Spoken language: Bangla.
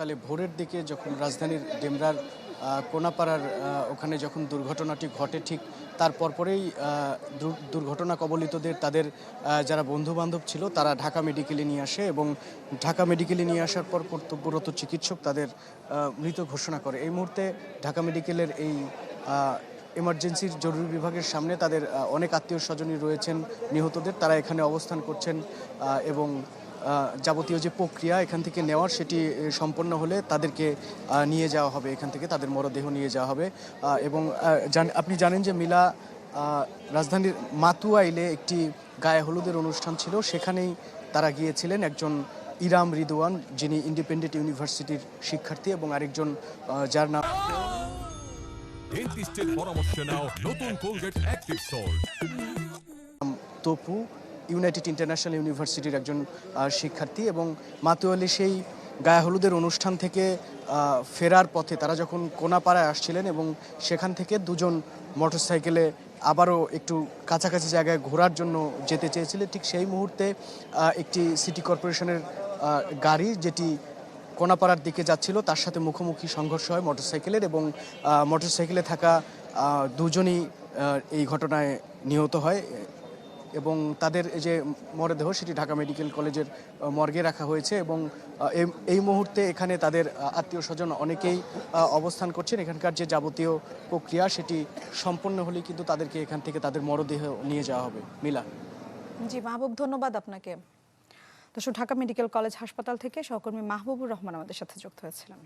সকালে ভোরের দিকে যখন রাজধানীর ডেমরার কোনাপাড়ার ওখানে যখন দুর্ঘটনাটি ঘটে, ঠিক তার পরপরেই দুর্ঘটনা কবলিতদের তাদের যারা বন্ধুবান্ধব ছিল তারা ঢাকা মেডিকেলে নিয়ে আসে এবং ঢাকা মেডিকেলে নিয়ে আসার পর কর্তব্যরত চিকিৎসক তাদের মৃত ঘোষণা করে। এই মুহূর্তে ঢাকা মেডিকেলের এই এমার্জেন্সির জরুরি বিভাগের সামনে তাদের অনেক আত্মীয় স্বজনই রয়েছেন নিহতদের, তারা এখানে অবস্থান করছেন এবং যাবতীয় যে প্রক্রিয়া এখান থেকে নেওয়ার সেটি সম্পন্ন হলে তাদেরকে নিয়ে যাওয়া হবে, এখান থেকে তাদের মরদেহ নিয়ে যাওয়া হবে। এবং আপনি জানেন যে মিলা রাজধানীর মাতুয়াইলে একটি গায়ে হলুদের অনুষ্ঠান ছিল, সেখানেই তারা গিয়েছিলেন। একজন ইরাম রিদওয়ান, যিনি ইন্ডিপেন্ডেন্ট ইউনিভার্সিটির শিক্ষার্থী, এবং আরেকজন যার নাম ডেন্টিস্টের পরামর্শ নাও নতুন Colgate active salt. Tapu United International ইউনিভার্সিটির একজন শিক্ষার্থী। এবং মাতুয়ালি সেই গায়ে হলুদের অনুষ্ঠান থেকে ফেরার পথে তারা যখন কোনাপাড়ায় আসছিলেন এবং সেখান থেকে দুজন মোটরসাইকেলে আবারও একটু কাছাকাছি জায়গায় ঘোরার জন্য যেতে চেয়েছিলেন, ঠিক সেই মুহূর্তে একটি সিটি কর্পোরেশনের গাড়ি যেটি কোনাপাড়ার দিকে যাচ্ছিল তার সাথে মুখোমুখি সংঘর্ষ হয় মোটরসাইকেলের, এবং মোটরসাইকেলে থাকা দুজনই এই ঘটনায় নিহত হয় এবং তাদের যে মরদেহ সেটি ঢাকা মেডিকেল কলেজের মর্গে রাখা হয়েছে। এবং এই মুহূর্তে এখানে তাদের আত্মীয় স্বজন অনেকেই অবস্থান করছেন। এখানকার যে যাবতীয় প্রক্রিয়া সেটি সম্পন্ন হলেই কিন্তু তাদেরকে এখান থেকে তাদের মরদেহ নিয়ে যাওয়া হবে। মিলা। জি মাহবুব, ধন্যবাদ আপনাকে। দর্শক, ঢাকা মেডিকেল কলেজ হাসপাতাল থেকে সহকর্মী মাহবুবুর রহমান আমাদের সাথে যুক্ত হয়েছিলেন।